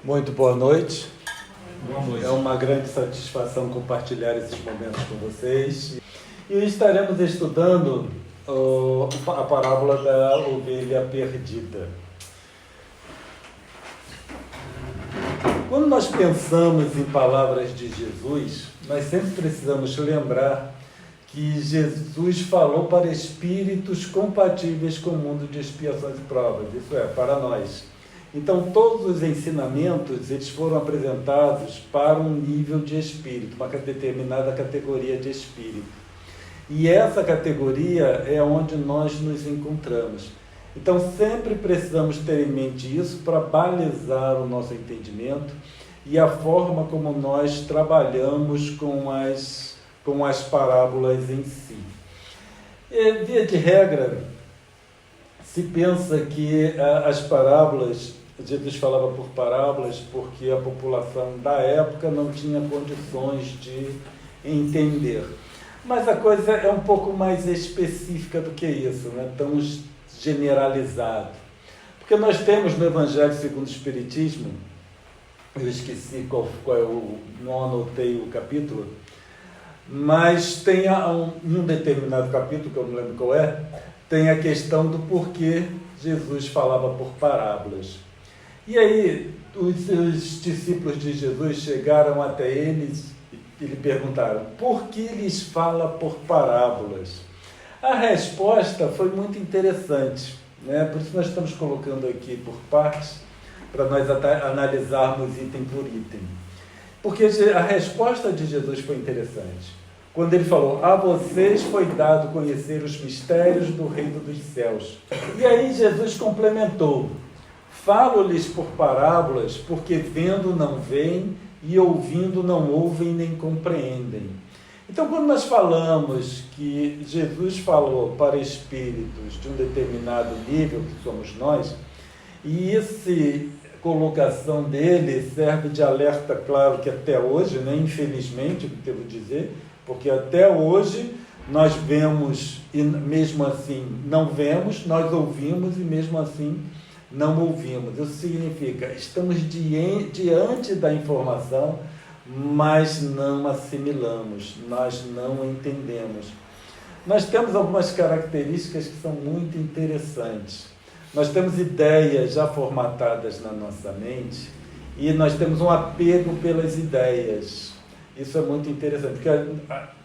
Muito boa noite. Boa noite. É uma grande satisfação compartilhar esses momentos com vocês. E estaremos estudando a parábola da ovelha perdida. Quando nós pensamos em palavras de Jesus, nós sempre precisamos lembrar que Jesus falou para espíritos compatíveis com o mundo de expiações e provas, isso é, para nós. Então, todos os ensinamentos, eles foram apresentados para um nível de espírito, uma determinada categoria de espírito. E essa categoria é onde nós nos encontramos. Então, sempre precisamos ter em mente isso para balizar o nosso entendimento e a forma como nós trabalhamos com as parábolas em si. E, via de regra, se pensa que as parábolas, Jesus falava por parábolas porque a população da época não tinha condições de entender. Mas a coisa é um pouco mais específica do que isso, não é tão generalizado. Porque nós temos no Evangelho segundo o Espiritismo, eu esqueci qual é não anotei o capítulo, mas tem um determinado capítulo, que eu não lembro qual é, tem a questão do porquê Jesus falava por parábolas. E aí, os discípulos de Jesus chegaram até eles e lhe perguntaram, por que lhes fala por parábolas? A resposta foi muito interessante, né? Por isso nós estamos colocando aqui por partes, para nós analisarmos item por item. Porque a resposta de Jesus foi interessante. Quando ele falou, a vocês foi dado conhecer os mistérios do reino dos céus. E aí Jesus complementou, falo-lhes por parábolas, porque vendo não veem, e ouvindo não ouvem nem compreendem. Então, quando nós falamos que Jesus falou para espíritos de um determinado nível, que somos nós, e essa colocação dele serve de alerta, claro que até hoje, né, infelizmente, devo dizer, porque até hoje nós vemos e mesmo assim não vemos, nós ouvimos e mesmo assim não ouvimos. Isso significa, estamos diante da informação, mas não assimilamos, nós não entendemos. Nós temos algumas características que são muito interessantes. Nós temos ideias já formatadas na nossa mente e nós temos um apego pelas ideias. Isso é muito interessante, porque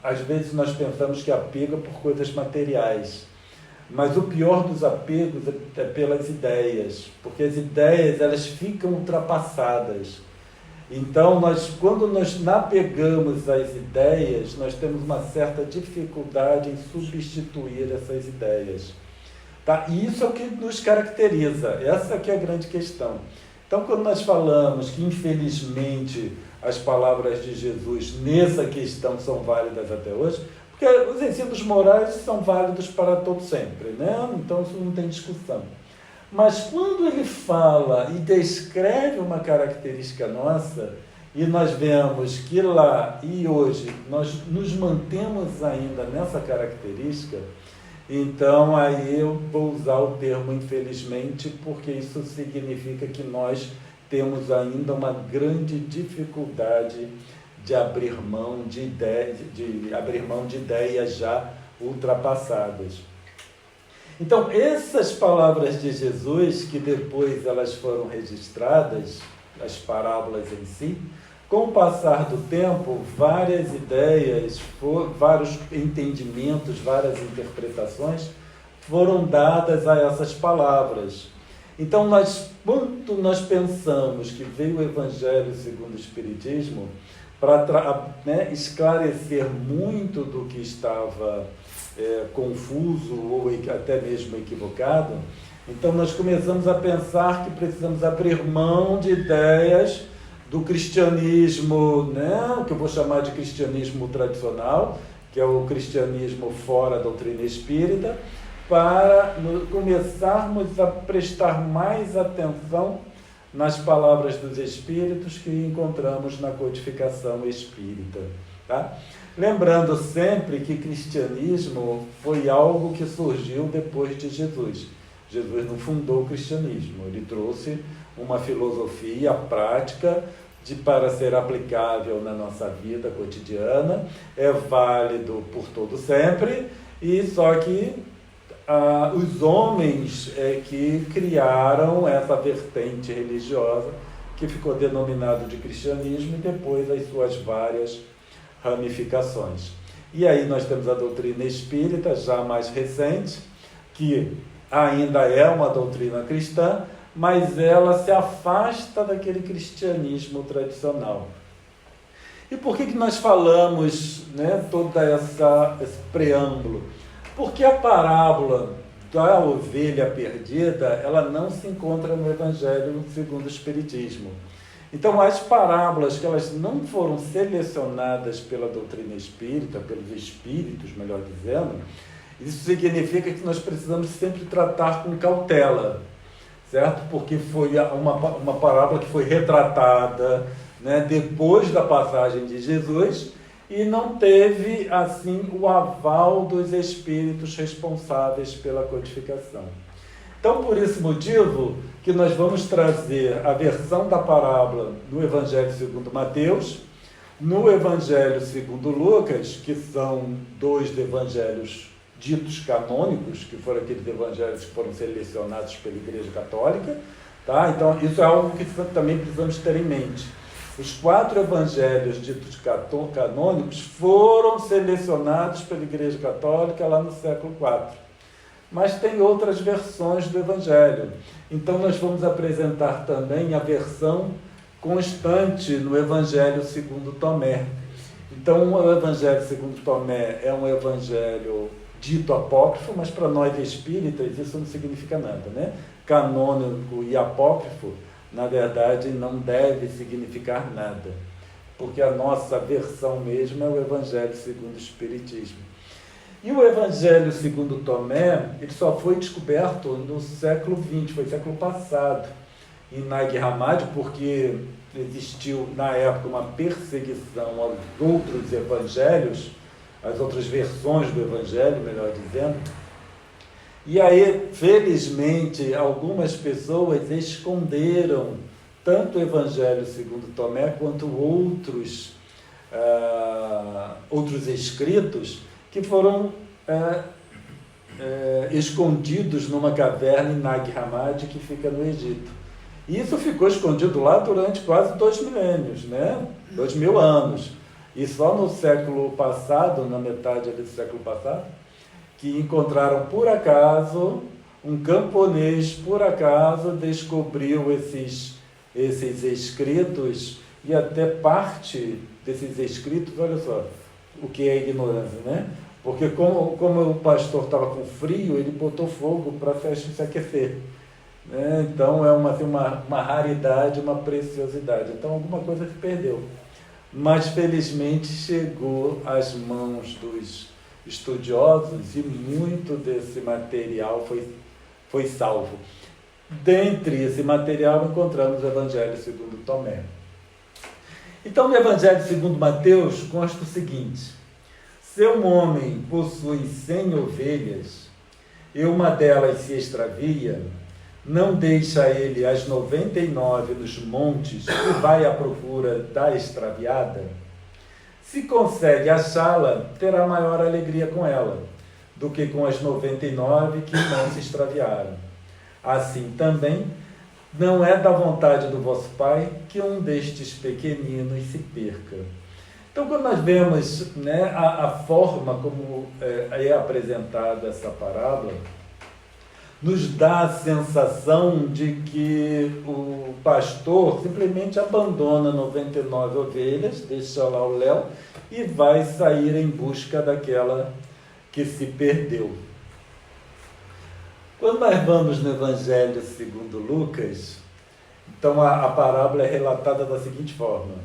às vezes nós pensamos que apego é por coisas materiais, mas o pior dos apegos é pelas ideias, porque as ideias elas ficam ultrapassadas. Então, quando nós apegamos às ideias, nós temos uma certa dificuldade em substituir essas ideias. Tá? E isso é o que nos caracteriza, essa que é a grande questão. Então, quando nós falamos que, infelizmente, as palavras de Jesus nessa questão são válidas até hoje, porque os ensinos morais são válidos para todo sempre, né? Então isso não tem discussão. Mas quando ele fala e descreve uma característica nossa, e nós vemos que lá e hoje nós nos mantemos ainda nessa característica, então aí eu vou usar o termo infelizmente, porque isso significa que nós temos ainda uma grande dificuldade de abrir mão de ideias já ultrapassadas. Então, essas palavras de Jesus, que depois elas foram registradas, as parábolas em si, com o passar do tempo, várias ideias, vários entendimentos, várias interpretações foram dadas a essas palavras. Então, quando nós pensamos que veio o Evangelho segundo o Espiritismo para esclarecer muito do que estava confuso ou até mesmo equivocado, então nós começamos a pensar que precisamos abrir mão de ideias do cristianismo, né, que eu vou chamar de cristianismo tradicional, que é o cristianismo fora da doutrina espírita, para começarmos a prestar mais atenção nas palavras dos espíritos que encontramos na codificação espírita. Tá? Lembrando sempre que cristianismo foi algo que surgiu depois de Jesus. Jesus não fundou o cristianismo, ele trouxe uma filosofia prática para ser aplicável na nossa vida cotidiana, é válido por todo sempre, e só que os homens que criaram essa vertente religiosa que ficou denominado de cristianismo e depois as suas várias ramificações. E aí nós temos a doutrina espírita, já mais recente, que ainda é uma doutrina cristã, mas ela se afasta daquele cristianismo tradicional. E por que nós falamos, né, esse preâmbulo? Porque a parábola da ovelha perdida, ela não se encontra no Evangelho segundo o Espiritismo. Então, as parábolas que elas não foram selecionadas pela doutrina espírita, pelos espíritos, melhor dizendo, isso significa que nós precisamos sempre tratar com cautela, certo? Porque foi uma parábola que foi retratada, né, depois da passagem de Jesus e não teve, assim, o aval dos espíritos responsáveis pela codificação. Então, por esse motivo, que nós vamos trazer a versão da parábola no Evangelho segundo Mateus, no Evangelho segundo Lucas, que são dois evangelhos ditos canônicos, que foram aqueles evangelhos que foram selecionados pela Igreja Católica, tá? Então, isso é algo que também precisamos ter em mente. Os 4 evangelhos ditos canônicos foram selecionados pela Igreja Católica lá no século IV. Mas tem outras versões do Evangelho. Então, nós vamos apresentar também a versão constante no Evangelho segundo Tomé. Então, o Evangelho segundo Tomé é um evangelho dito apócrifo, mas para nós espíritas isso não significa nada, né? Canônico e apócrifo, na verdade, não deve significar nada, porque a nossa versão mesmo é o Evangelho segundo o Espiritismo. E o Evangelho segundo Tomé, ele só foi descoberto no século XX, foi século passado, em Nag Hammadi, porque existiu na época uma perseguição aos outros evangelhos, as outras versões do Evangelho, melhor dizendo. E aí, felizmente, algumas pessoas esconderam tanto o Evangelho segundo Tomé quanto outros escritos que foram escondidos numa caverna em Nag Hammadi, que fica no Egito. E isso ficou escondido lá durante quase 2 milênios, né? 2.000 anos. E só no século passado, na metade do século passado, que encontraram por acaso, um camponês por acaso descobriu esses escritos, e até parte desses escritos, olha só, o que é ignorância, né? Porque como o pastor estava com frio, ele botou fogo para se aquecer. Né? Então é uma raridade, uma preciosidade. Então alguma coisa se perdeu. Mas felizmente chegou às mãos dos estudiosos e muito desse material foi salvo. Dentre esse material encontramos o Evangelho segundo Tomé. Então no Evangelho segundo Mateus consta o seguinte: se um homem possui 100 ovelhas e uma delas se extravia, não deixa ele as 99 nos montes e vai à procura da extraviada? Se consegue achá-la, terá maior alegria com ela do que com as 99 que não se extraviaram. Assim também, não é da vontade do vosso Pai que um destes pequeninos se perca. Então, quando nós vemos, né, a forma como é apresentada essa parábola, nos dá a sensação de que o pastor simplesmente abandona 99 ovelhas, deixa lá o léu e vai sair em busca daquela que se perdeu. Quando nós vamos no Evangelho segundo Lucas, então a parábola é relatada da seguinte forma: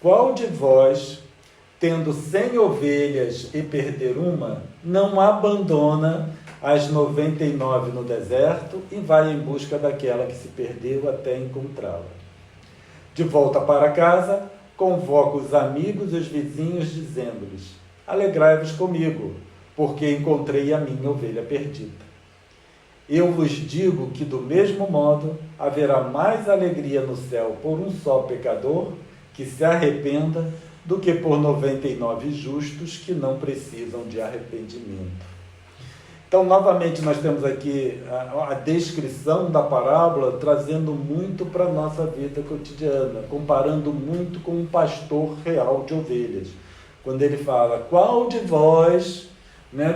qual de vós, tendo 100 ovelhas e perder uma, não abandona as 99 no deserto e vai em busca daquela que se perdeu até encontrá-la? De volta para casa, convoca os amigos e os vizinhos, dizendo-lhes: alegrai-vos comigo, porque encontrei a minha ovelha perdida. Eu vos digo que, do mesmo modo, haverá mais alegria no céu por um só pecador que se arrependa do que por 99 justos que não precisam de arrependimento. Então, novamente, nós temos aqui a descrição da parábola trazendo muito para a nossa vida cotidiana, comparando muito com um pastor real de ovelhas. Quando ele fala, qual de vós,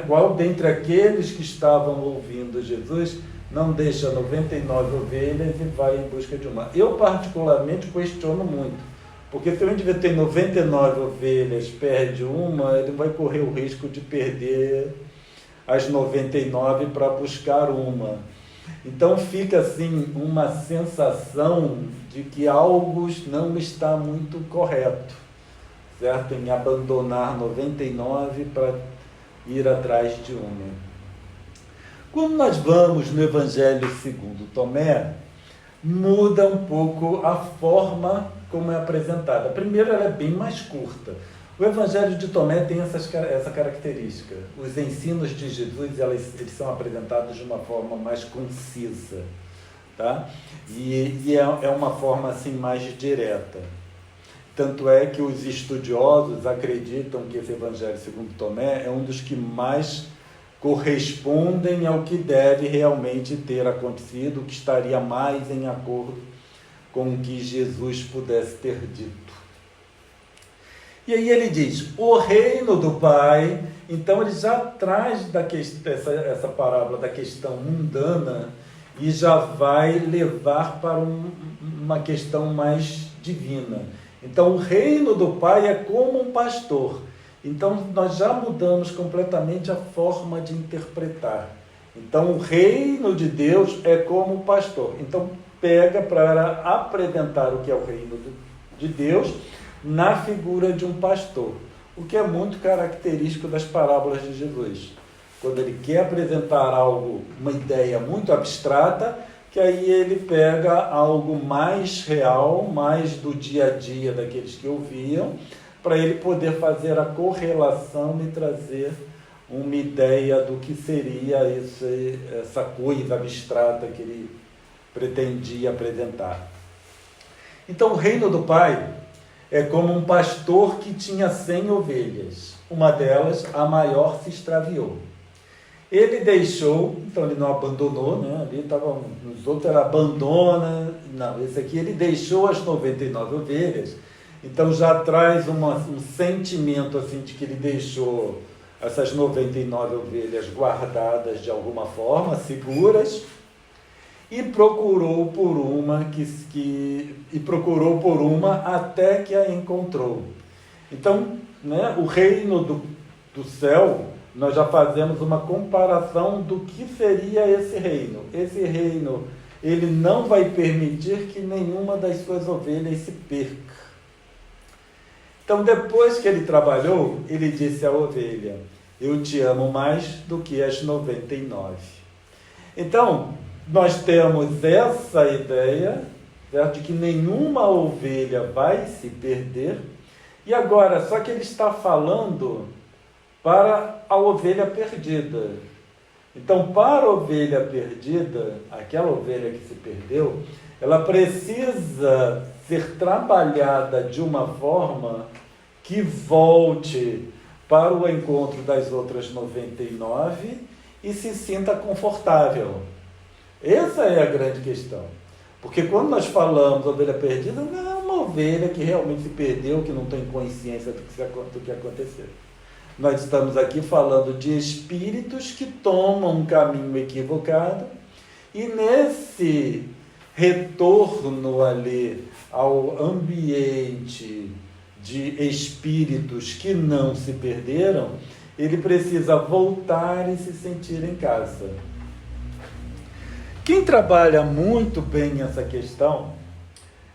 qual dentre aqueles que estavam ouvindo Jesus, não deixa 99 ovelhas e vai em busca de uma? Eu, particularmente, questiono muito, porque se o indivíduo tem 99 ovelhas, perde uma, ele vai correr o risco de perder as 99 para buscar uma. Então fica assim uma sensação de que algo não está muito correto, certo? Em abandonar 99 para ir atrás de uma. Quando nós vamos no Evangelho segundo Tomé, muda um pouco a forma como é apresentada. Primeiro, ela é bem mais curta. O Evangelho de Tomé tem essa característica. Os ensinos de Jesus, eles são apresentados de uma forma mais concisa, tá? E é uma forma assim mais direta. Tanto é que os estudiosos acreditam que esse Evangelho segundo Tomé é um dos que mais correspondem ao que deve realmente ter acontecido, que estaria mais em acordo com o que Jesus pudesse ter dito. E aí ele diz, o reino do Pai. Então ele já traz essa parábola da questão mundana e já vai levar para uma questão mais divina. Então o reino do Pai é como um pastor. Então nós já mudamos completamente a forma de interpretar. Então o reino de Deus é como um pastor. Então pega para apresentar o que é o reino de Deus na figura de um pastor, o que é muito característico das parábolas de Jesus. Quando ele quer apresentar algo, uma ideia muito abstrata, que aí ele pega algo mais real, mais do dia a dia daqueles que ouviam, para ele poder fazer a correlação e trazer uma ideia do que seria essa coisa abstrata que ele pretendia apresentar. Então o reino do Pai é como um pastor que tinha 100 ovelhas. Uma delas, a maior, se extraviou. Ele deixou, então ele não abandonou, ali estavam, nos outros era abandona, não, esse aqui ele deixou as 99 ovelhas, então já traz um sentimento assim de que ele deixou essas 99 ovelhas guardadas de alguma forma, seguras, e procurou por uma até que a encontrou. Então, o reino do céu, nós já fazemos uma comparação do que seria esse reino. Esse reino, ele não vai permitir que nenhuma das suas ovelhas se perca. Então, depois que ele trabalhou, ele disse à ovelha, eu te amo mais do que as 99. Então, nós temos essa ideia, certo, de que nenhuma ovelha vai se perder. E agora, só que ele está falando para a ovelha perdida. Então, para a ovelha perdida, aquela ovelha que se perdeu, ela precisa ser trabalhada de uma forma que volte para o encontro das outras 99 e se sinta confortável. Essa é a grande questão. Porque quando nós falamos ovelha perdida, não é uma ovelha que realmente se perdeu, que não tem consciência do que aconteceu. Nós estamos aqui falando de espíritos que tomam um caminho equivocado e nesse retorno ali ao ambiente de espíritos que não se perderam, ele precisa voltar e se sentir em casa. Quem trabalha muito bem essa questão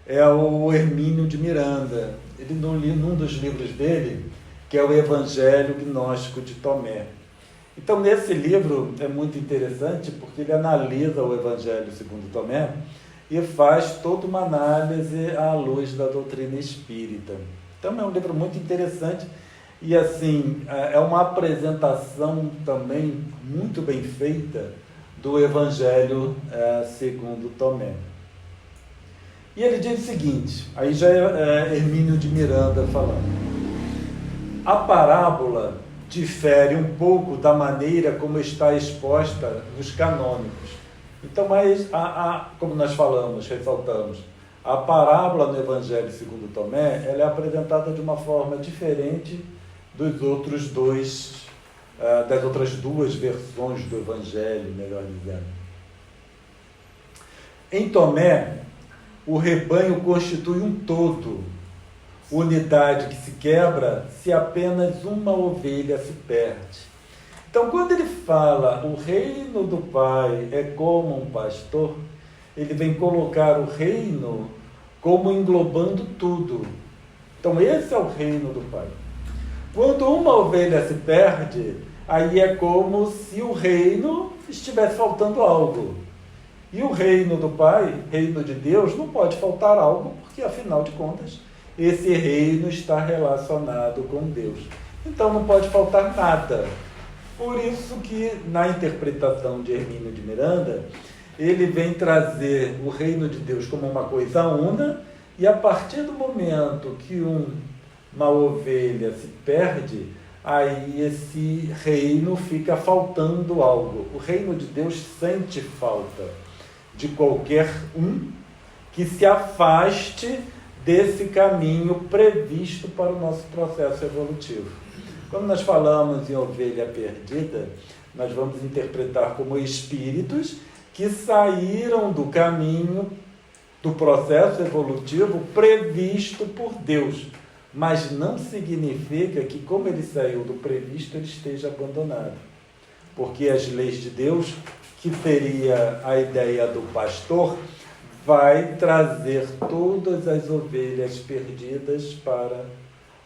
é o Hermínio de Miranda. Ele, num dos livros dele, que é o Evangelho Gnóstico de Tomé. Então, nesse livro é muito interessante porque ele analisa o Evangelho segundo Tomé e faz toda uma análise à luz da doutrina espírita. Então, é um livro muito interessante e, assim, é uma apresentação também muito bem feita do Evangelho segundo Tomé. E ele diz o seguinte, aí já é Hermínio de Miranda falando: a parábola difere um pouco da maneira como está exposta nos canônicos. Então, mas como nós falamos, ressaltamos, a parábola no Evangelho segundo Tomé, ela é apresentada de uma forma diferente dos outros dois, das outras duas versões do Evangelho, melhor dizendo. Em Tomé, o rebanho constitui um todo, unidade que se quebra se apenas uma ovelha se perde. Então, quando ele fala o reino do Pai é como um pastor, ele vem colocar o reino como englobando tudo. Então, esse é o reino do Pai. Quando uma ovelha se perde, aí é como se o reino estivesse faltando algo. E o reino do Pai, reino de Deus, não pode faltar algo, porque, afinal de contas, esse reino está relacionado com Deus. Então, não pode faltar nada. Por isso que, na interpretação de Hermínio de Miranda, ele vem trazer o reino de Deus como uma coisa una, e a partir do momento que uma ovelha se perde, aí esse reino fica faltando algo. O reino de Deus sente falta de qualquer um que se afaste desse caminho previsto para o nosso processo evolutivo. Quando nós falamos em ovelha perdida, nós vamos interpretar como espíritos que saíram do caminho do processo evolutivo previsto por Deus. Mas não significa que, como ele saiu do previsto, ele esteja abandonado. Porque as leis de Deus, que teria a ideia do pastor, vai trazer todas as ovelhas perdidas para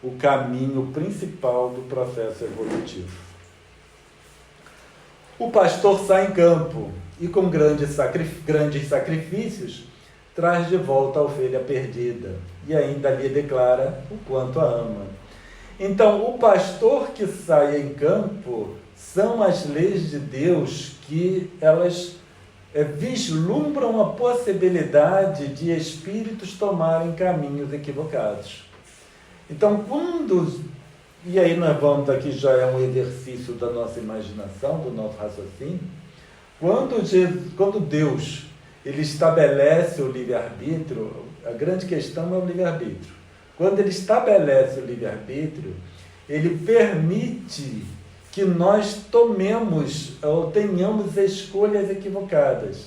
o caminho principal do processo evolutivo. O pastor sai em campo e, com grandes sacrifícios, traz de volta a ovelha perdida e ainda lhe declara o quanto a ama. Então, o pastor que sai em campo são as leis de Deus que elas vislumbram a possibilidade de espíritos tomarem caminhos equivocados. Então, e aí nós vamos, aqui já é um exercício da nossa imaginação, do nosso raciocínio, quando Deus ele estabelece o livre-arbítrio, a grande questão é o livre-arbítrio. Quando ele estabelece o livre-arbítrio, ele permite que nós tomemos ou tenhamos escolhas equivocadas.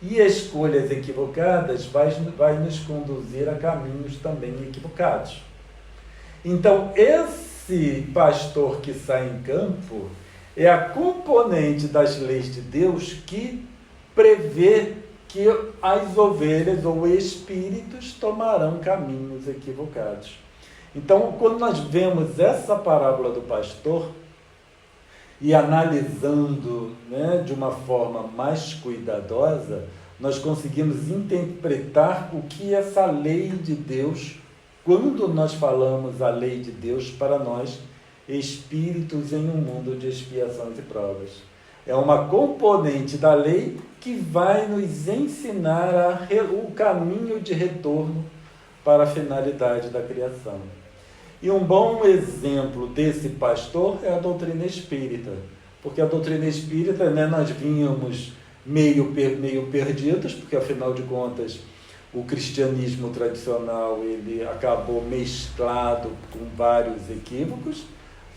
E escolhas equivocadas vai nos conduzir a caminhos também equivocados. Então, esse pastor que sai em campo é a componente das leis de Deus que prevê que as ovelhas ou espíritos tomarão caminhos equivocados. Então, quando nós vemos essa parábola do pastor e analisando, de uma forma mais cuidadosa, nós conseguimos interpretar o que essa lei de Deus, quando nós falamos a lei de Deus para nós, espíritos em um mundo de expiações e provas. É uma componente da lei que vai nos ensinar o caminho de retorno para a finalidade da criação. E um bom exemplo desse pastor é a doutrina espírita, porque a doutrina espírita, nós vínhamos meio perdidos, porque afinal de contas o cristianismo tradicional ele acabou mesclado com vários equívocos,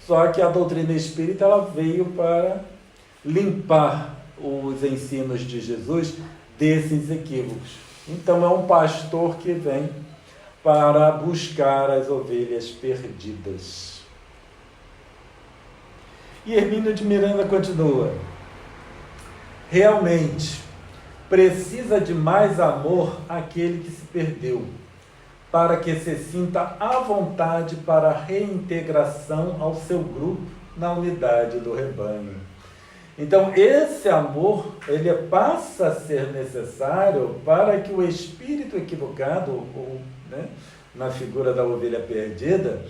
só que a doutrina espírita ela veio para limpar os ensinos de Jesus desses equívocos. Então é um pastor que vem para buscar as ovelhas perdidas. E Hermínio de Miranda continua: realmente precisa de mais amor aquele que se perdeu, para que se sinta à vontade para a reintegração ao seu grupo na unidade do rebanho. Então, esse amor, ele passa a ser necessário para que o espírito equivocado, na figura da ovelha perdida,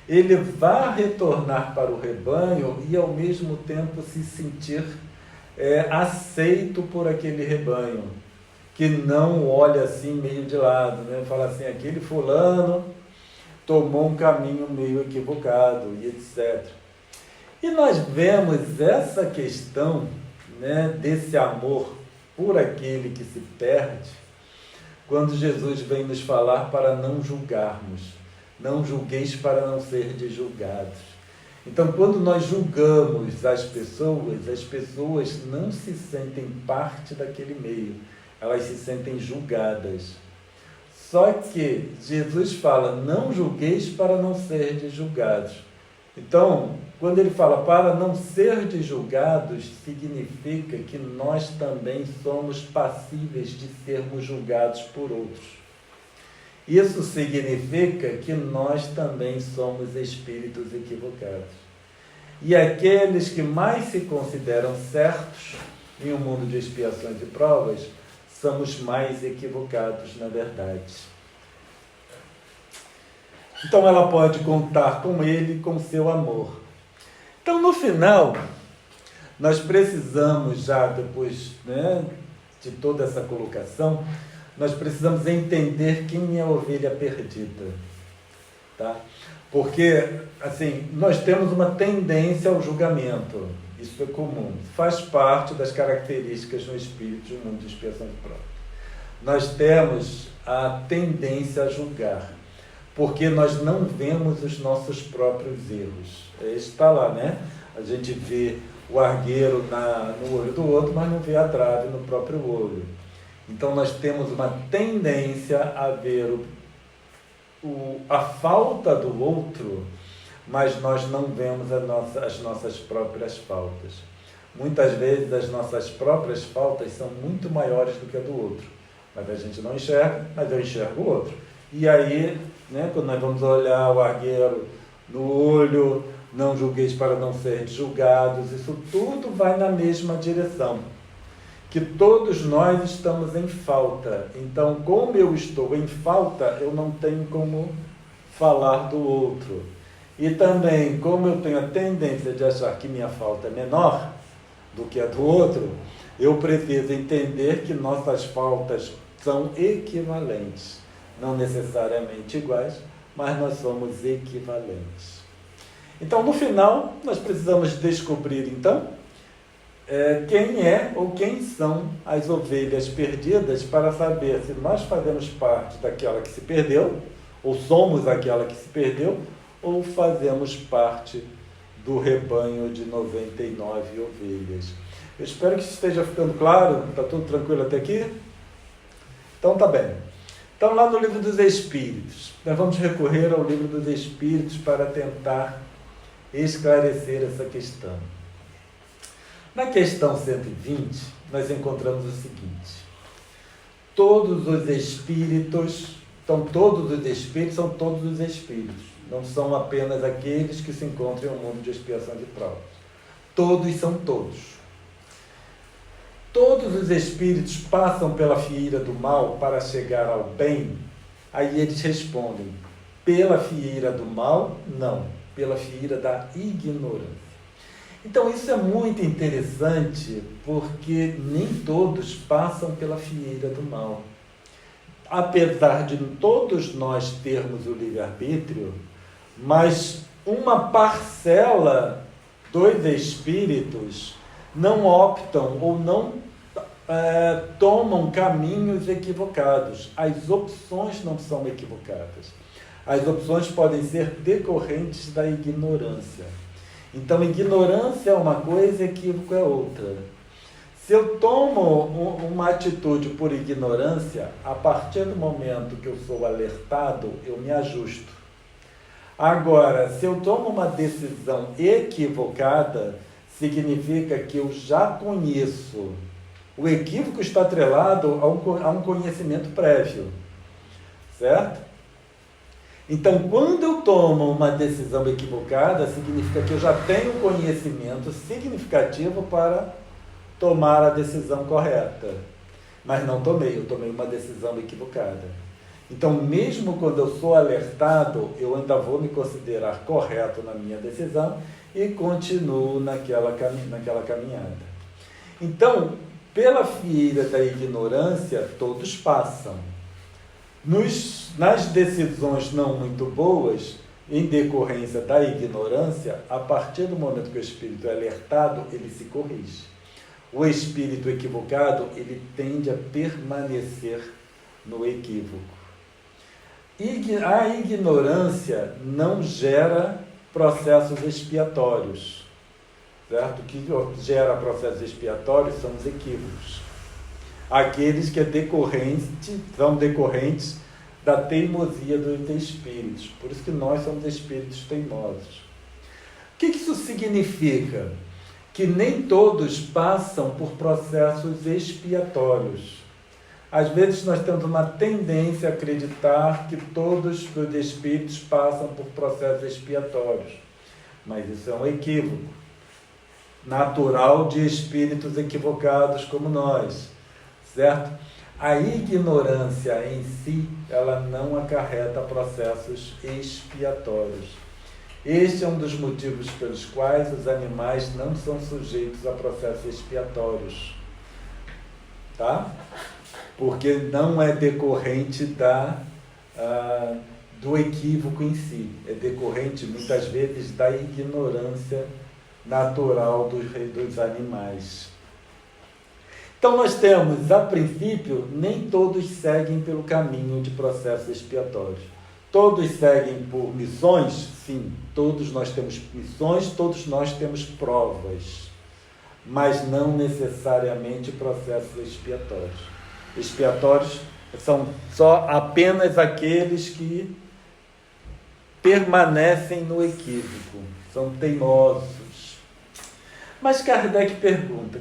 ele vá retornar para o rebanho e, ao mesmo tempo, se sentir aceito por aquele rebanho, que não olha assim meio de lado, né? Fala assim, aquele fulano tomou um caminho meio equivocado e etc. E nós vemos essa questão, né, desse amor por aquele que se perde, quando Jesus vem nos falar para não julgarmos. Não julgueis para não serdes julgados. Então, quando nós julgamos as pessoas não se sentem parte daquele meio, elas se sentem julgadas. Só que Jesus fala, não julgueis para não serdes julgados. Então, quando ele fala para não serdes julgados, significa que nós também somos passíveis de sermos julgados por outros. Isso significa que nós também somos espíritos equivocados. E aqueles que mais se consideram certos em um mundo de expiações e provas, somos mais equivocados na verdade. Então ela pode contar com ele, com seu amor. Então no final, nós precisamos já, depois, né, de toda essa colocação, nós precisamos entender quem é a ovelha perdida, tá? Porque, assim, nós temos uma tendência ao julgamento, isso é comum, faz parte das características no espírito de um mundo de expiação e prova. Nós temos a tendência a julgar, porque nós não vemos os nossos próprios erros. Está lá, né? A gente vê o argueiro no olho do outro, mas não vê a trave no próprio olho. Então nós temos uma tendência a ver a falta do outro, mas nós não vemos as nossas próprias faltas. Muitas vezes as nossas próprias faltas são muito maiores do que a do outro, mas a gente não enxerga, mas eu enxergo o outro. E aí, né, quando nós vamos olhar o argueiro no olho, não julgueis para não serem julgados, isso tudo vai na mesma direção. Que todos nós estamos em falta. Então, como eu estou em falta, eu não tenho como falar do outro. E também, como eu tenho a tendência de achar que minha falta é menor do que a do outro, eu preciso entender que nossas faltas são equivalentes. Não necessariamente iguais, mas nós somos equivalentes. Então, no final, nós precisamos descobrir, então, quem é ou quem são as ovelhas perdidas, para saber se nós fazemos parte daquela que se perdeu, ou somos aquela que se perdeu, ou fazemos parte do rebanho de 99 ovelhas. Eu espero que isso esteja ficando claro. Está tudo tranquilo até aqui? Então tá bem. Então, lá no Livro dos Espíritos, nós vamos recorrer ao Livro dos Espíritos para tentar esclarecer essa questão. Na questão 120, nós encontramos o seguinte: todos os espíritos são todos os espíritos, não são apenas aqueles que se encontram em um mundo de expiação de provas. Todos são todos. Todos os espíritos passam pela fieira do mal para chegar ao bem? Aí eles respondem: pela fieira do mal, não, pela fieira da ignorância. Então isso é muito interessante, porque nem todos passam pela fieira do mal. Apesar de todos nós termos o livre-arbítrio, mas uma parcela dos espíritos não optam ou não tomam caminhos equivocados. As opções não são equivocadas. As opções podem ser decorrentes da ignorância. Então, ignorância é uma coisa, equívoco é outra. Se eu tomo uma atitude por ignorância, a partir do momento que eu sou alertado, eu me ajusto. Agora, se eu tomo uma decisão equivocada, significa que eu já conheço. O equívoco está atrelado a um conhecimento prévio, certo? Então, quando eu tomo uma decisão equivocada, significa que eu já tenho conhecimento significativo para tomar a decisão correta. Mas não tomei, eu tomei uma decisão equivocada. Então, mesmo quando eu sou alertado, eu ainda vou me considerar correto na minha decisão e continuo naquela caminhada. Então, pela fieira da ignorância, todos passam. Nas decisões não muito boas, em decorrência da ignorância, a partir do momento que o espírito é alertado, ele se corrige. O espírito equivocado, ele tende a permanecer no equívoco. A ignorância não gera processos expiatórios, certo? O que gera processos expiatórios são os equívocos. Aqueles que são decorrentes da teimosia dos espíritos. Por isso que nós somos espíritos teimosos. O que isso significa? Que nem todos passam por processos expiatórios. Às vezes nós temos uma tendência a acreditar que todos os espíritos passam por processos expiatórios. Mas isso é um equívoco natural de espíritos equivocados como nós, certo? A ignorância em si, ela não acarreta processos expiatórios. Este é um dos motivos pelos quais os animais não são sujeitos a processos expiatórios. Tá? Porque não é decorrente do equívoco em si. É decorrente, muitas vezes, da ignorância natural dos animais. Então nós temos, a princípio, nem todos seguem pelo caminho de processos expiatórios. Todos seguem por missões? Sim, todos nós temos missões, todos nós temos provas, mas não necessariamente processos expiatórios. Expiatórios são só apenas aqueles que permanecem no equívoco, são teimosos. Mas Kardec pergunta,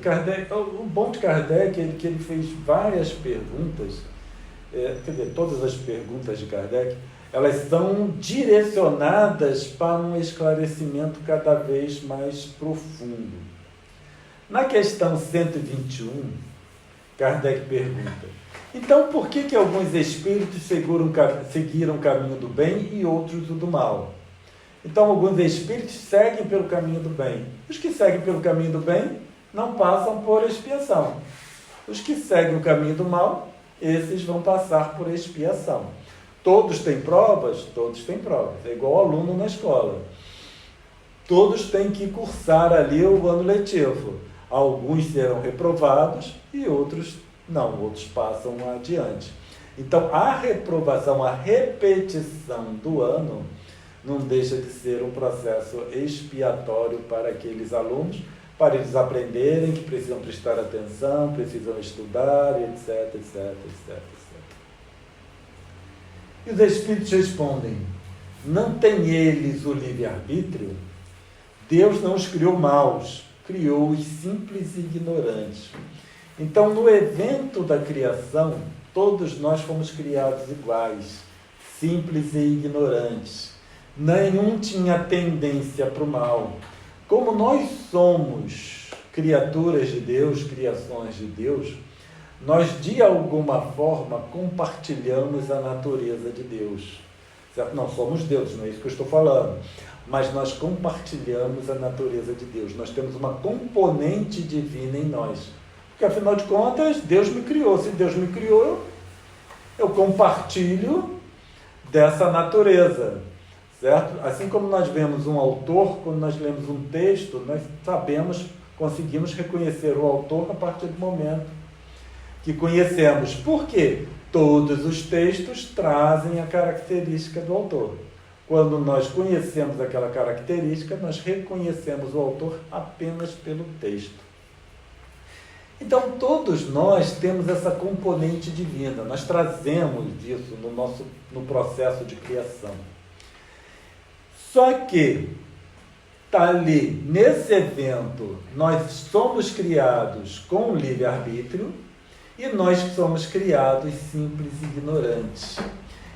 o bom de Kardec é que ele fez várias perguntas, todas as perguntas de Kardec, elas são direcionadas para um esclarecimento cada vez mais profundo. Na questão 121, Kardec pergunta, então por que alguns espíritos seguiram o caminho do bem e outros o do mal? Então, alguns espíritos seguem pelo caminho do bem. Os que seguem pelo caminho do bem não passam por expiação. Os que seguem o caminho do mal, esses vão passar por expiação. Todos têm provas? Todos têm provas. É igual aluno na escola. Todos têm que cursar ali o ano letivo. Alguns serão reprovados e outros não, outros passam adiante. Então, a reprovação, a repetição do ano, não deixa de ser um processo expiatório para aqueles alunos, para eles aprenderem que precisam prestar atenção, precisam estudar, etc, etc, etc, etc. E os espíritos respondem, não têm eles o livre-arbítrio? Deus não os criou maus, criou-os simples e ignorantes. Então, no evento da criação, todos nós fomos criados iguais, simples e ignorantes. Nenhum tinha tendência para o mal. Como nós somos criaturas de Deus, criações de Deus, nós de alguma forma compartilhamos a natureza de Deus. Certo? Não somos Deus, não é isso que eu estou falando. Mas nós compartilhamos a natureza de Deus. Nós temos uma componente divina em nós. Porque afinal de contas, Deus me criou. Se Deus me criou, eu compartilho dessa natureza. Certo? Assim como nós vemos um autor, quando nós lemos um texto, nós conseguimos reconhecer o autor a partir do momento que conhecemos. Por quê? Todos os textos trazem a característica do autor. Quando nós conhecemos aquela característica, nós reconhecemos o autor apenas pelo texto. Então, todos nós temos essa componente divina, nós trazemos isso no processo de criação. Só que, está ali, nesse evento, nós somos criados com livre-arbítrio e nós somos criados simples e ignorantes.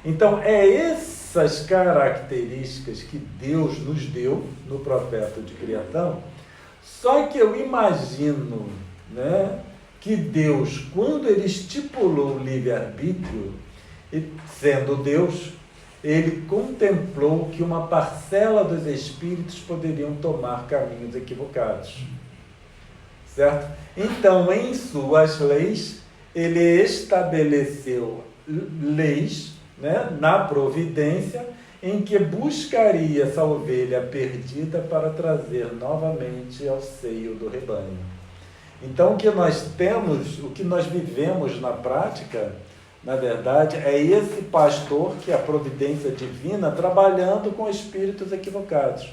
Então, é essas características que Deus nos deu no processo de criação, só que eu imagino, que Deus, quando Ele estipulou o livre-arbítrio, sendo Deus, Ele contemplou que uma parcela dos espíritos poderiam tomar caminhos equivocados. certo? Então, em suas leis, ele estabeleceu leis, né, na providência, em que buscaria essa ovelha perdida para trazer novamente ao seio do rebanho. Então, o que nós temos, o que nós vivemos na prática, na verdade, é esse pastor, que é a providência divina, trabalhando com espíritos equivocados,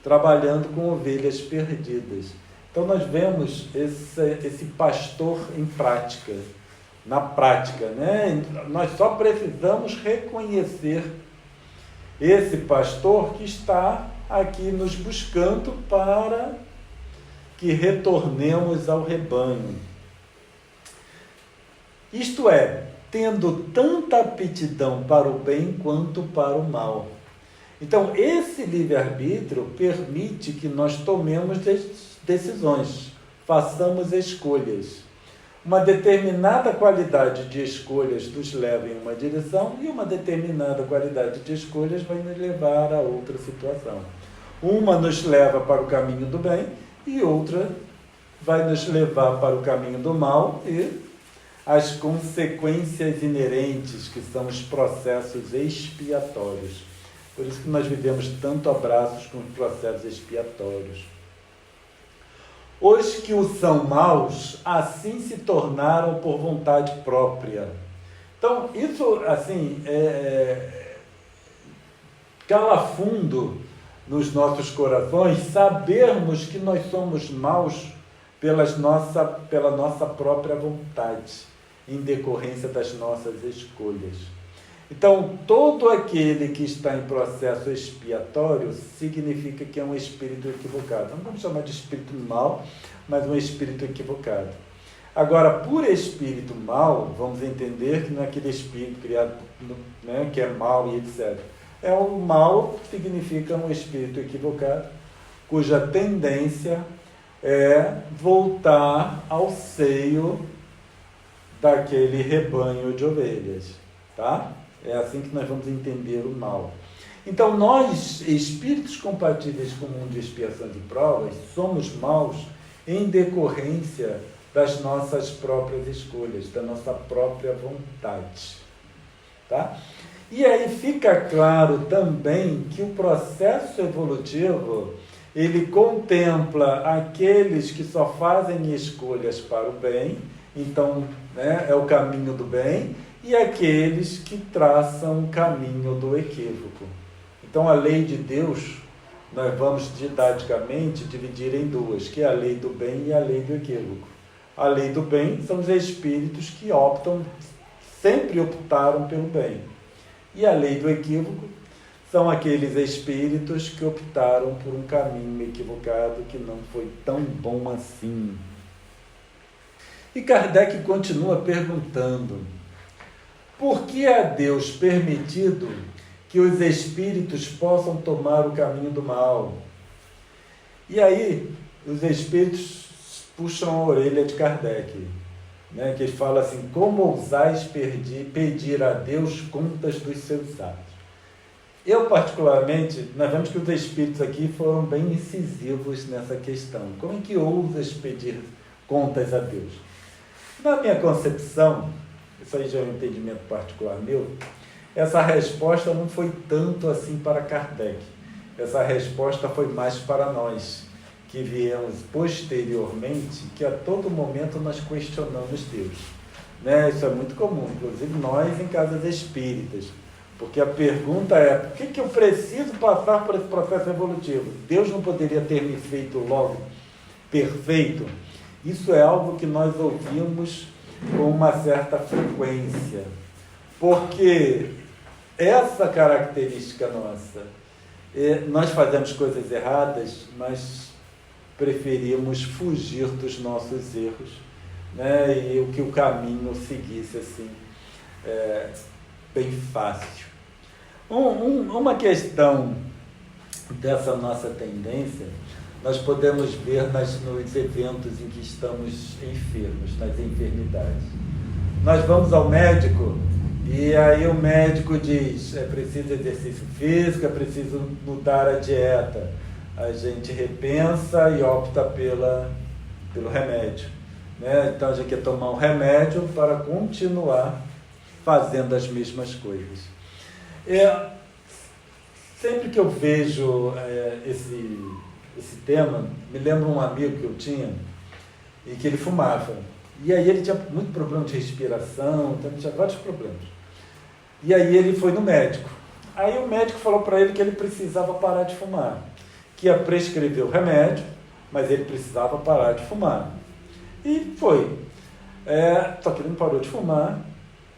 trabalhando com ovelhas perdidas. Então, nós vemos esse pastor em prática, na prática, né? Nós só precisamos reconhecer esse pastor que está aqui nos buscando para que retornemos ao rebanho. Isto é, tendo tanta aptidão para o bem quanto para o mal. Então, esse livre-arbítrio permite que nós tomemos decisões, façamos escolhas. Uma determinada qualidade de escolhas nos leva em uma direção e uma determinada qualidade de escolhas vai nos levar a outra situação. Uma nos leva para o caminho do bem e outra vai nos levar para o caminho do mal e as consequências inerentes, que são os processos expiatórios. Por isso que nós vivemos tanto abraços com os processos expiatórios. Os que o são maus, assim se tornaram por vontade própria. Então, isso, assim, cala fundo nos nossos corações, sabermos que nós somos maus pela nossa própria vontade, em decorrência das nossas escolhas. Então, todo aquele que está em processo expiatório significa que é um espírito equivocado. Não vamos chamar de espírito mau, mas um espírito equivocado. Agora, por espírito mau, vamos entender que não é aquele espírito criado, né, que é mau e etc. O mal significa um espírito equivocado, cuja tendência é voltar ao seio daquele rebanho de ovelhas, tá? É assim que nós vamos entender o mal. Então, nós, espíritos compatíveis com o mundo de expiações e provas, somos maus em decorrência das nossas próprias escolhas, da nossa própria vontade, tá? E aí fica claro também que o processo evolutivo, ele contempla aqueles que só fazem escolhas para o bem, então, né, é o caminho do bem, e aqueles que traçam o caminho do equívoco. Então, a lei de Deus, nós vamos didaticamente dividir em duas, que é a lei do bem e a lei do equívoco. A lei do bem são os espíritos que sempre optaram pelo bem. E a lei do equívoco são aqueles espíritos que optaram por um caminho equivocado que não foi tão bom assim. E Kardec continua perguntando: por que é a Deus permitido que os espíritos possam tomar o caminho do mal? E aí, os espíritos puxam a orelha de Kardec, né, que ele fala assim: como ousais pedir a Deus contas dos seus atos? Eu, particularmente, nós vemos que os espíritos aqui foram bem incisivos nessa questão. Como é que ousas pedir contas a Deus? Na minha concepção, isso aí já é um entendimento particular meu, essa resposta não foi tanto assim para Kardec. Essa resposta foi mais para nós, que viemos posteriormente, que a todo momento nós questionamos Deus, né? Isso é muito comum, inclusive nós em casas espíritas, porque a pergunta é: por que eu preciso passar por esse processo evolutivo? Deus não poderia ter me feito logo perfeito? Isso é algo que nós ouvimos com uma certa frequência, porque essa característica nossa, nós fazemos coisas erradas, mas preferimos fugir dos nossos erros, né? E que o caminho seguisse assim, bem fácil. Uma questão dessa nossa tendência, nós podemos ver nos eventos em que estamos enfermos, nas enfermidades. Nós vamos ao médico e aí o médico diz: é preciso exercício físico, é preciso mudar a dieta. A gente repensa e opta pela pelo remédio, né? Então a gente quer tomar um remédio para continuar fazendo as mesmas coisas. Sempre que eu vejo esse tema, me lembro um amigo que eu tinha e que ele fumava. E aí ele tinha muito problema de respiração, então ele tinha vários problemas. E aí ele foi no médico. Aí o médico falou para ele que ele precisava parar de fumar, que ia prescrever o remédio, mas ele precisava parar de fumar. E foi. Só que ele não parou de fumar,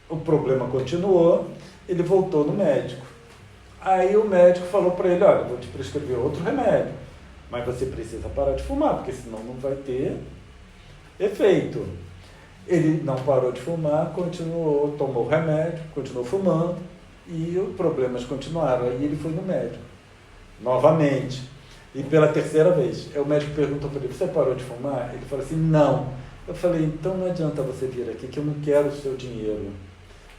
o problema continuou, ele voltou no médico. Aí o médico falou para ele, olha, vou te prescrever outro remédio, mas você precisa parar de fumar, porque senão não vai ter efeito. Ele não parou de fumar, continuou, tomou o remédio, continuou fumando, e os problemas continuaram. Aí ele foi no médico, novamente, e pela terceira vez. Aí o médico perguntou para ele, você parou de fumar? Ele falou assim, não. Eu falei, então não adianta você vir aqui, que eu não quero o seu dinheiro.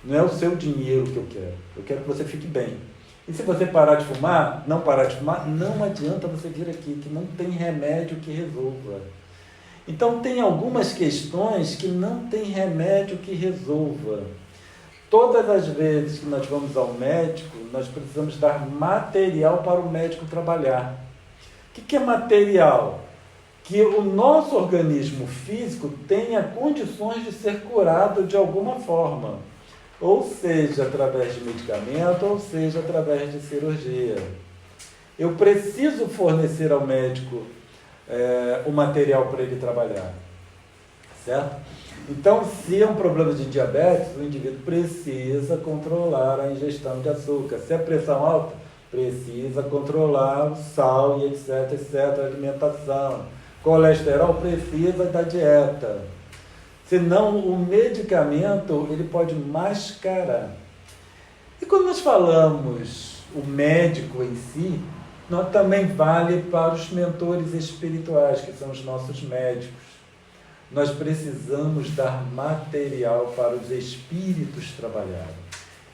Não é o seu dinheiro que eu quero que você fique bem. E se você parar de fumar, não parar de fumar, não adianta você vir aqui, que não tem remédio que resolva. Então tem algumas questões que não tem remédio que resolva. Todas as vezes que nós vamos ao médico, nós precisamos dar material para o médico trabalhar. O que é material? Que o nosso organismo físico tenha condições de ser curado de alguma forma. Ou seja, através de medicamento, ou seja, através de cirurgia. Eu preciso fornecer ao médico o material para ele trabalhar. Certo? Então, se é um problema de diabetes, o indivíduo precisa controlar a ingestão de açúcar. Se é pressão alta, precisa controlar o sal e etc, a alimentação. Colesterol, precisa da dieta. Senão o medicamento ele pode mascarar. E quando nós falamos o médico em si, nós também vale para os mentores espirituais, que são os nossos médicos. Nós precisamos dar material para os espíritos trabalharem.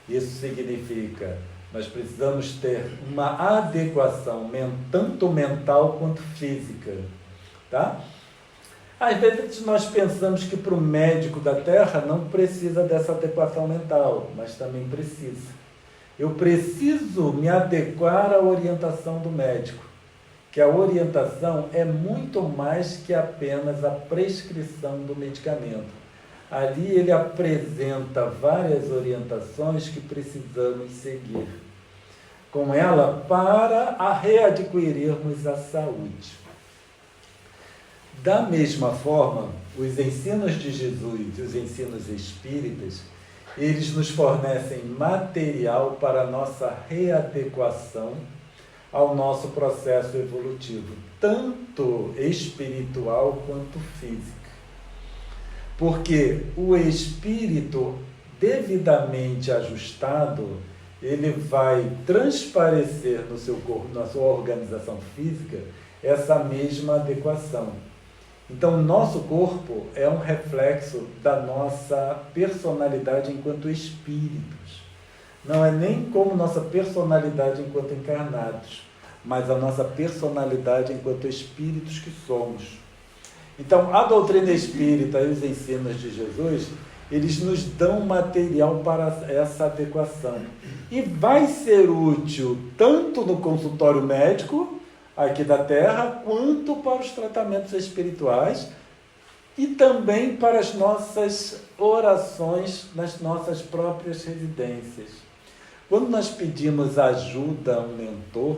Isso significa, nós precisamos ter uma adequação, tanto mental quanto física. Tá? Às vezes nós pensamos que para o médico da Terra não precisa dessa adequação mental, mas também precisa. Eu preciso me adequar à orientação do médico, que a orientação é muito mais que apenas a prescrição do medicamento. Ali ele apresenta várias orientações que precisamos seguir com ela para readquirirmos a saúde. Da mesma forma, os ensinos de Jesus e os ensinos espíritas, eles nos fornecem material para a nossa readequação ao nosso processo evolutivo, tanto espiritual quanto físico. Porque o espírito devidamente ajustado, ele vai transparecer no seu corpo, na sua organização física, essa mesma adequação. Então, o nosso corpo é um reflexo da nossa personalidade enquanto espíritos. Não é nem como nossa personalidade enquanto encarnados, mas a nossa personalidade enquanto espíritos que somos. Então, a doutrina espírita e os ensinos de Jesus, eles nos dão material para essa adequação. E vai ser útil tanto no consultório médico, aqui da Terra, quanto para os tratamentos espirituais e também para as nossas orações nas nossas próprias residências. Quando nós pedimos ajuda a um mentor,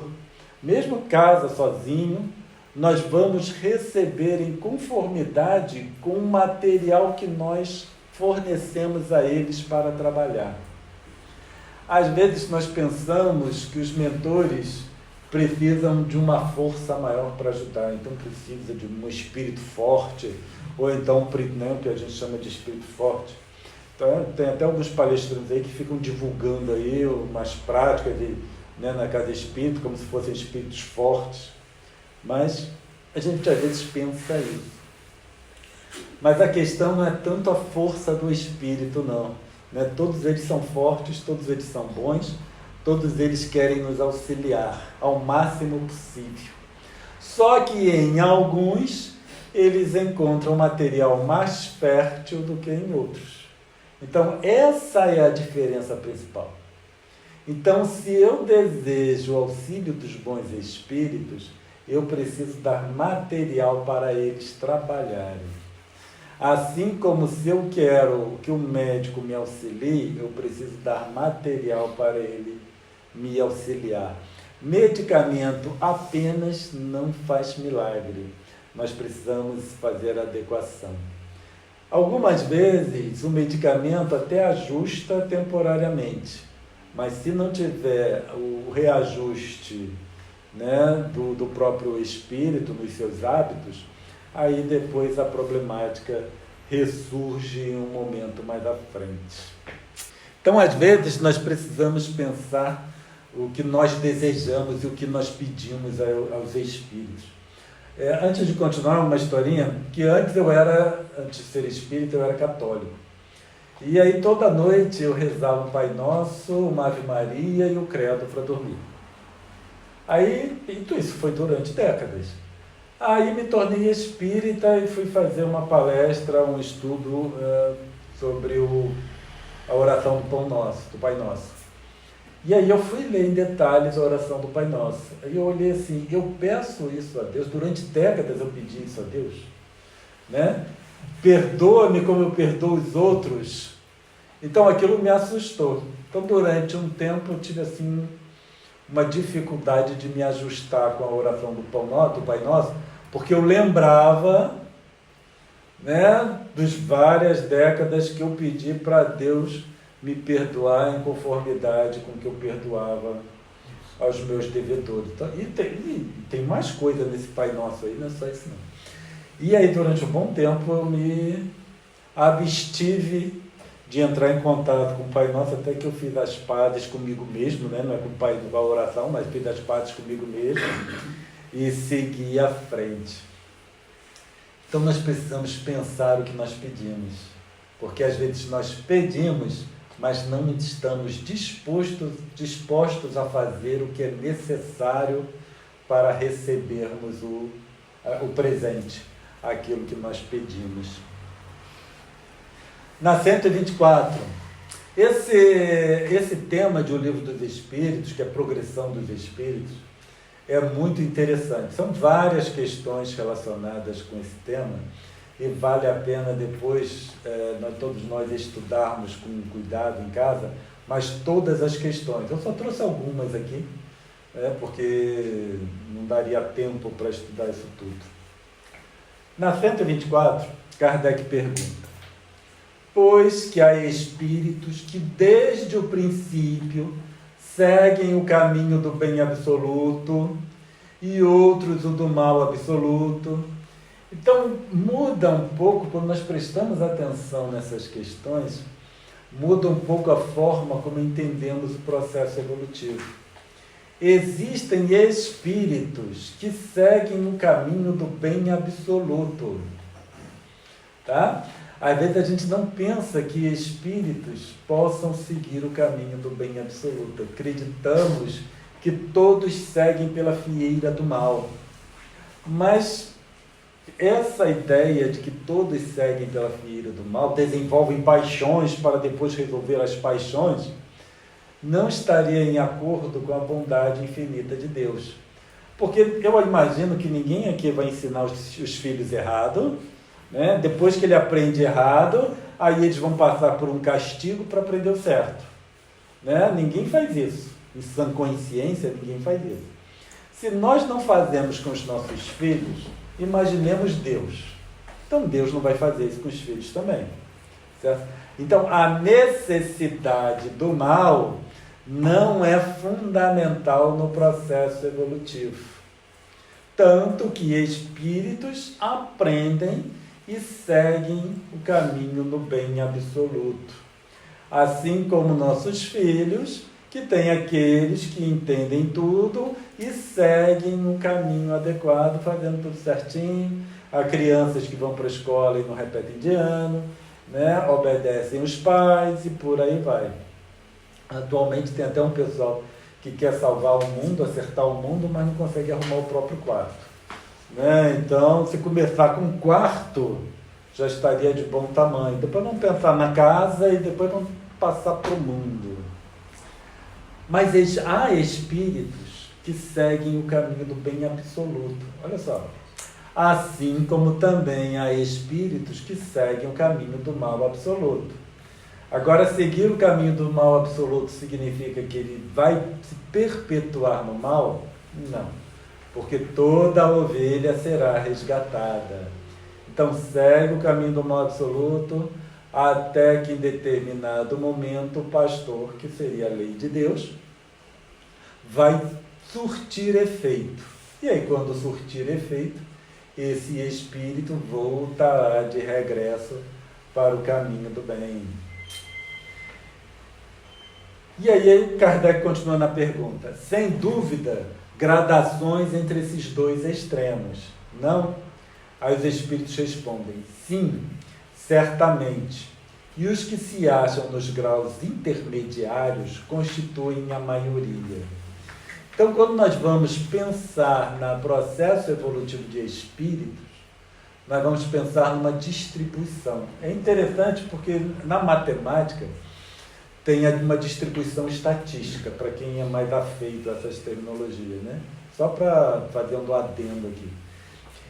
mesmo casa sozinho, nós vamos receber em conformidade com o material que nós fornecemos a eles para trabalhar. Às vezes nós pensamos que os mentores precisam de uma força maior para ajudar, então precisa de um espírito forte, ou então, né, que a gente chama de espírito forte. Então, tem até alguns palestrantes aí que ficam divulgando aí umas práticas na casa espírita, como se fossem espíritos fortes, mas a gente às vezes pensa isso. Mas a questão não é tanto a força do espírito, não. Né? Todos eles são fortes, todos eles são bons, todos eles querem nos auxiliar ao máximo possível. Só que em alguns, eles encontram material mais fértil do que em outros. Então, essa é a diferença principal. Então, se eu desejo o auxílio dos bons espíritos, eu preciso dar material para eles trabalharem. Assim como se eu quero que o médico me auxilie, eu preciso dar material para ele me auxiliar. Medicamento apenas não faz milagre. Nós precisamos fazer adequação. Algumas vezes o medicamento até ajusta temporariamente, mas se não tiver o reajuste, né, do próprio espírito nos seus hábitos, aí depois a problemática ressurge em um momento mais à frente. Então, às vezes, nós precisamos pensar o que nós desejamos e o que nós pedimos aos espíritos. Antes de continuar, uma historinha, que antes de ser espírita, eu era católico. E aí toda noite eu rezava o Pai Nosso, uma Ave Maria e o Credo para dormir. Aí, então isso foi durante décadas. Aí me tornei espírita e fui fazer uma palestra, um estudo sobre a oração do Pão Nosso, do Pai Nosso. E aí eu fui ler em detalhes a oração do Pai Nosso. Aí eu olhei assim, eu peço isso a Deus, durante décadas eu pedi isso a Deus, né? Perdoa-me como eu perdoo os outros. Então aquilo me assustou. Então durante um tempo eu tive assim uma dificuldade de me ajustar com a oração do Pai Nosso, porque eu lembrava, né, das várias décadas que eu pedi para Deus me perdoar em conformidade com o que eu perdoava aos meus devedores. Então, e tem mais coisa nesse Pai Nosso aí, não é só isso não. E aí durante um bom tempo eu me abstive de entrar em contato com o Pai Nosso, até que eu fiz as pazes comigo mesmo, né? Não é com o Pai da oração, mas fiz as pazes comigo mesmo e segui à frente. Então nós precisamos pensar o que nós pedimos, porque às vezes nós pedimos, mas não estamos dispostos a fazer o que é necessário para recebermos o presente, aquilo que nós pedimos. Na 124, esse tema de O Livro dos Espíritos, que é a progressão dos espíritos, é muito interessante. São várias questões relacionadas com esse tema e vale a pena depois todos nós estudarmos com cuidado em casa, mas todas as questões. Eu só trouxe algumas aqui, porque não daria tempo para estudar isso tudo. Na 124, Kardec pergunta: pois que há espíritos que desde o princípio seguem o caminho do bem absoluto e outros o do mal absoluto. Então, muda um pouco, quando nós prestamos atenção nessas questões, muda um pouco a forma como entendemos o processo evolutivo. Existem espíritos que seguem o caminho do bem absoluto. Tá? Às vezes a gente não pensa que espíritos possam seguir o caminho do bem absoluto. Acreditamos que todos seguem pela fieira do mal. Mas essa ideia de que todos seguem pela fieira do mal, desenvolvem paixões para depois resolver as paixões, não estaria em acordo com a bondade infinita de Deus. Porque eu imagino que ninguém aqui vai ensinar os filhos errado, né? Depois que ele aprende errado, aí eles vão passar por um castigo para aprender o certo, né? Ninguém faz isso. Em sã consciência, ninguém faz isso. Se nós não fazemos com os nossos filhos, imaginemos Deus. Então Deus não vai fazer isso com os filhos também, certo? Então a necessidade do mal não é fundamental no processo evolutivo. Tanto que espíritos aprendem e seguem o caminho do bem absoluto. Assim como nossos filhos, que tem aqueles que entendem tudo e seguem um caminho adequado, fazendo tudo certinho. Há crianças que vão para a escola e não repetem de ano, né? Obedecem os pais e por aí vai. Atualmente tem até um pessoal que quer salvar o mundo, acertar o mundo, mas não consegue arrumar o próprio quarto. né? Então, se começar com um quarto, já estaria de bom tamanho. Depois vamos pensar na casa e depois vamos passar para o mundo. Mas há espíritos que seguem o caminho do bem absoluto. Olha só. Assim como também há espíritos que seguem o caminho do mal absoluto. Agora, seguir o caminho do mal absoluto significa que ele vai se perpetuar no mal? Não. Porque toda ovelha será resgatada. Então, segue o caminho do mal absoluto até que em determinado momento o pastor, que seria a lei de Deus, vai surtir efeito. E aí, quando surtir efeito, esse espírito voltará de regresso para o caminho do bem. E aí Kardec continua na pergunta. Sem dúvida, gradações entre esses dois extremos. Não? Aí os espíritos respondem, sim, certamente. E os que se acham nos graus intermediários constituem a maioria. Então, quando nós vamos pensar no processo evolutivo de espíritos, nós vamos pensar numa distribuição. É interessante porque na matemática tem uma distribuição estatística, para quem é mais afeito a essas terminologias, né? Só para fazer um adendo aqui.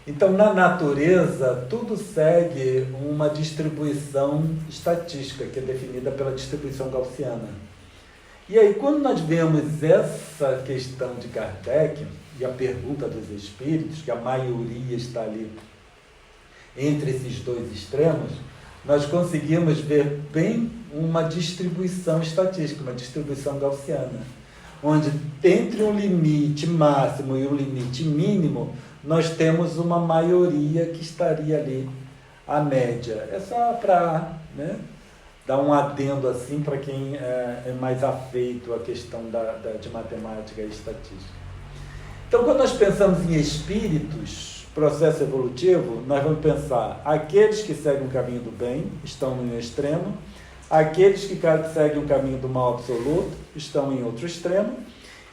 Então, na natureza, tudo segue uma distribuição estatística, que é definida pela distribuição gaussiana. E aí, quando nós vemos essa questão de Kardec, e a pergunta dos espíritos, que a maioria está ali entre esses dois extremos, nós conseguimos ver bem uma distribuição estatística, uma distribuição gaussiana, onde entre um limite máximo e um limite mínimo, nós temos uma maioria que estaria ali, a média. É só para, né, dar um adendo assim para quem é mais afeito à questão de matemática e estatística. Então, quando nós pensamos em espíritos, processo evolutivo, nós vamos pensar aqueles que seguem o caminho do bem, estão no extremo, aqueles que seguem o caminho do mal absoluto, estão em outro extremo,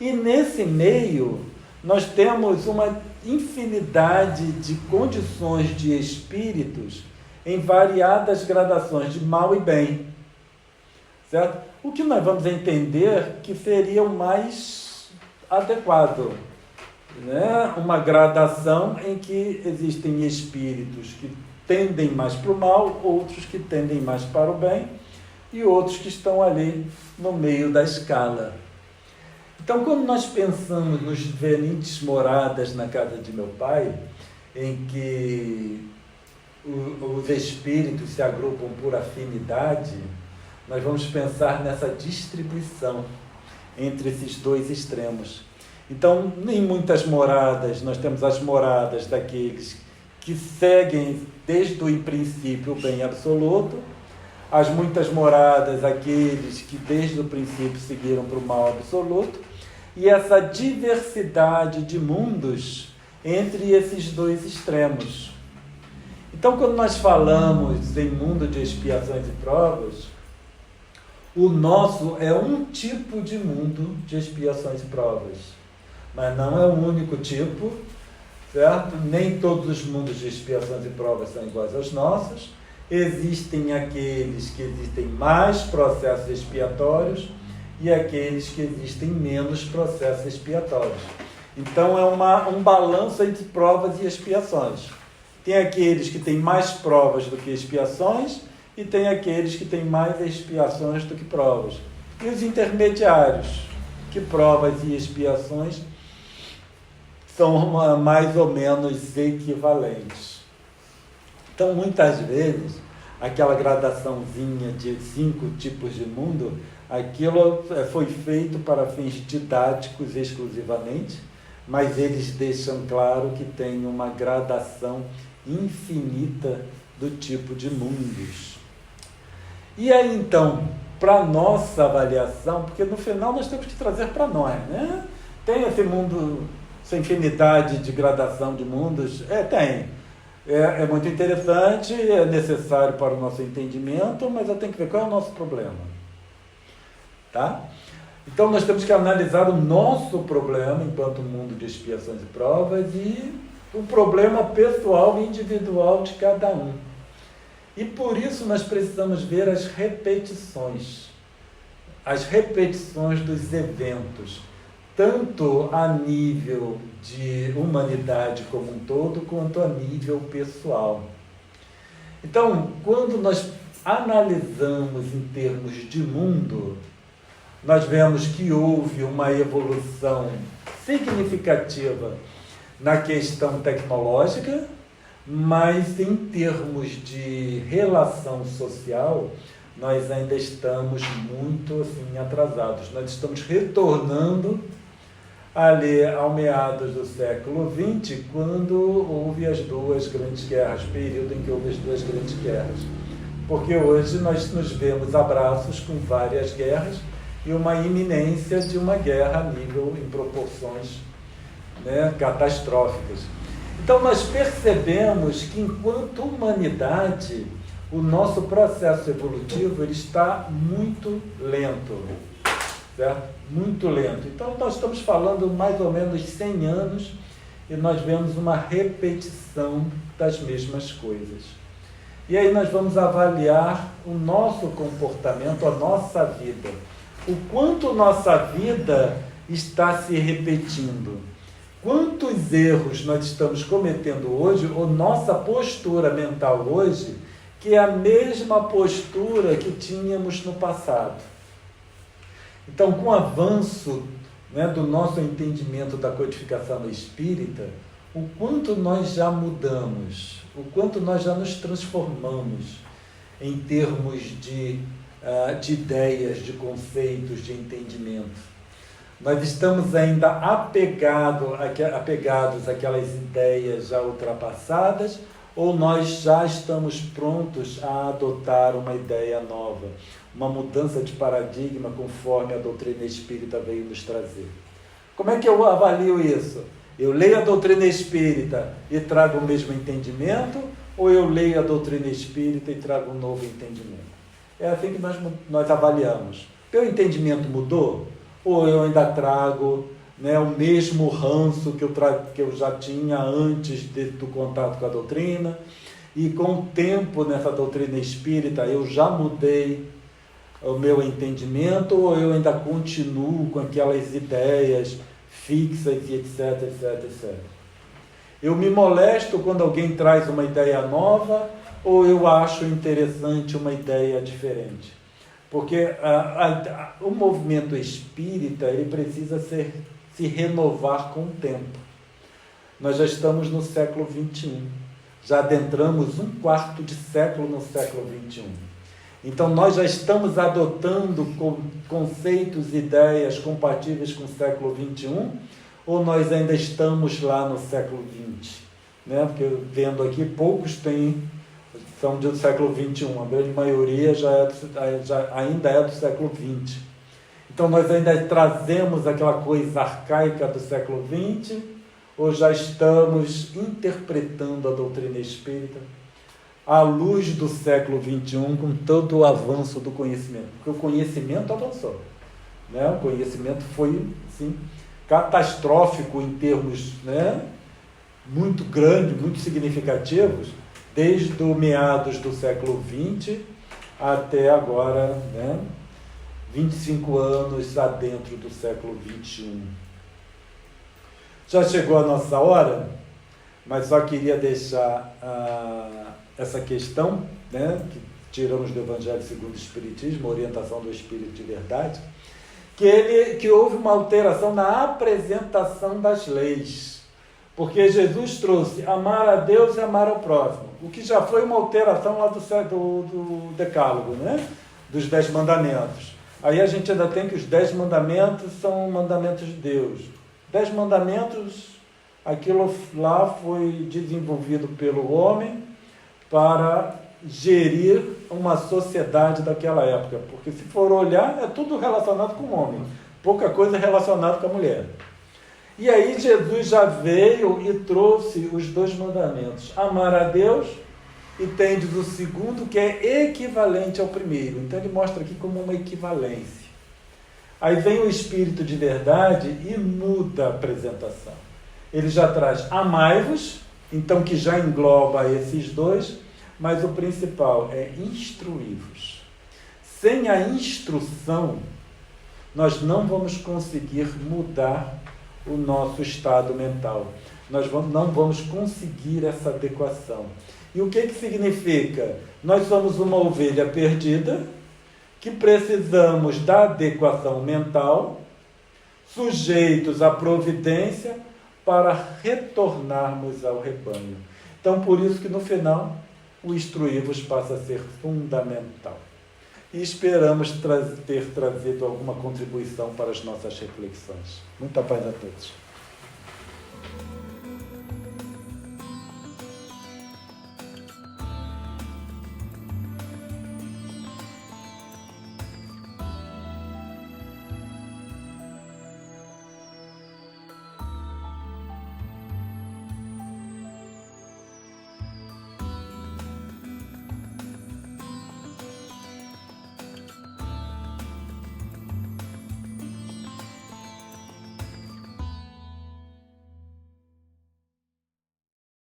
e nesse meio nós temos uma infinidade de condições de espíritos em variadas gradações de mal e bem, certo? O que nós vamos entender que seria o mais adequado, né? Uma gradação em que existem espíritos que tendem mais para o mal, outros que tendem mais para o bem e outros que estão ali no meio da escala. Então, quando nós pensamos nos diferentes moradas na casa de meu pai, em que os espíritos se agrupam por afinidade, nós vamos pensar nessa distribuição entre esses dois extremos. Então, em muitas moradas, nós temos as moradas daqueles que seguem desde o princípio o bem absoluto, as muitas moradas, aqueles que desde o princípio seguiram para o mal absoluto, e essa diversidade de mundos entre esses dois extremos. Então, quando nós falamos em mundo de expiações e provas, o nosso é um tipo de mundo de expiações e provas, mas não é o único tipo, certo? Nem todos os mundos de expiações e provas são iguais aos nossos. Existem aqueles que existem mais processos expiatórios e aqueles que existem menos processos expiatórios. Então, é um balanço entre provas e expiações. Tem aqueles que têm mais provas do que expiações e tem aqueles que têm mais expiações do que provas. E os intermediários, que provas e expiações são mais ou menos equivalentes. Então, muitas vezes, aquela gradaçãozinha de 5 tipos de mundo, aquilo foi feito para fins didáticos exclusivamente, mas eles deixam claro que tem uma gradação infinita do tipo de mundos. E aí, então, para nossa avaliação, porque no final nós temos que trazer para nós, né? Tem esse mundo, essa infinidade de gradação de mundos? Tem. É muito interessante, é necessário para o nosso entendimento, mas eu tenho que ver qual é o nosso problema. Tá? Então, nós temos que analisar o nosso problema enquanto mundo de expiações e provas e o problema pessoal e individual de cada um. E por isso nós precisamos ver as repetições dos eventos, tanto a nível de humanidade como um todo, quanto a nível pessoal. Então, quando nós analisamos em termos de mundo, nós vemos que houve uma evolução significativa na questão tecnológica, mas em termos de relação social, nós ainda estamos muito assim, atrasados. Nós estamos retornando ali ao meados do século XX, quando houve as duas grandes guerras, período em que houve as duas grandes guerras. Porque hoje nós nos vemos abraços com várias guerras e uma iminência de uma guerra a nível, em proporções, né, catastróficas. Então nós percebemos que enquanto humanidade, o nosso processo evolutivo ele está muito lento, certo? Muito lento. Então nós estamos falando mais ou menos 100 anos e nós vemos uma repetição das mesmas coisas. E aí nós vamos avaliar o nosso comportamento, a nossa vida. O quanto nossa vida está se repetindo. Quantos erros nós estamos cometendo hoje, ou nossa postura mental hoje, que é a mesma postura que tínhamos no passado. Então, com o avanço, né, do nosso entendimento da codificação espírita, o quanto nós já mudamos, o quanto nós já nos transformamos em termos de ideias, de conceitos, de entendimento. Nós estamos ainda apegados àquelas ideias já ultrapassadas, ou nós já estamos prontos a adotar uma ideia nova, uma mudança de paradigma conforme a doutrina espírita veio nos trazer? Como é que eu avalio isso? Eu leio a doutrina espírita e trago o mesmo entendimento, ou eu leio a doutrina espírita e trago um novo entendimento? É assim que nós avaliamos. Meu entendimento mudou? Ou eu ainda trago, né, o mesmo ranço que eu já tinha antes do contato com a doutrina, e com o tempo nessa doutrina espírita eu já mudei o meu entendimento, ou eu ainda continuo com aquelas ideias fixas e etc, etc, etc. Eu me molesto quando alguém traz uma ideia nova, ou eu acho interessante uma ideia diferente? Porque o movimento espírita ele precisa se renovar com o tempo. Nós já estamos no século XXI. Já adentramos um quarto de século no século XXI. Então, nós já estamos adotando conceitos e ideias compatíveis com o século XXI, ou nós ainda estamos lá no século XX? Né? Porque, vendo aqui, poucos são do século XXI, a grande maioria ainda é do século XX. Então, nós ainda trazemos aquela coisa arcaica do século XX, ou já estamos interpretando a doutrina espírita à luz do século XXI, com todo o avanço do conhecimento? Porque o conhecimento avançou, né? O conhecimento foi, sim, catastrófico em termos, né, muito grandes, muito significativos, desde o meados do século XX até agora, né, 25 anos adentro do século XXI. Já chegou a nossa hora, mas só queria deixar essa questão, né, que tiramos do Evangelho segundo o Espiritismo, orientação do Espírito de Verdade, que houve uma alteração na apresentação das leis. Porque Jesus trouxe amar a Deus e amar ao próximo, o que já foi uma alteração lá do Decálogo, né? Dos 10 mandamentos. Aí a gente ainda tem que os 10 mandamentos são mandamentos de Deus. 10 mandamentos, aquilo lá foi desenvolvido pelo homem para gerir uma sociedade daquela época. Porque se for olhar, é tudo relacionado com o homem, pouca coisa relacionada com a mulher. E aí Jesus já veio e trouxe os 2 mandamentos. Amar a Deus e tendes o segundo, que é equivalente ao primeiro. Então ele mostra aqui como uma equivalência. Aí vem o Espírito de Verdade e muda a apresentação. Ele já traz: amai-vos então que já engloba esses dois, mas o principal é instruí-vos. Sem a instrução, nós não vamos conseguir mudar o nosso estado mental. Nós não vamos conseguir essa adequação. E o que significa? Nós somos uma ovelha perdida, que precisamos da adequação mental, sujeitos à providência, para retornarmos ao rebanho. Então, por isso que no final, o instruir-vos passa a ser fundamental. E esperamos ter trazido alguma contribuição para as nossas reflexões. Muita paz a todos.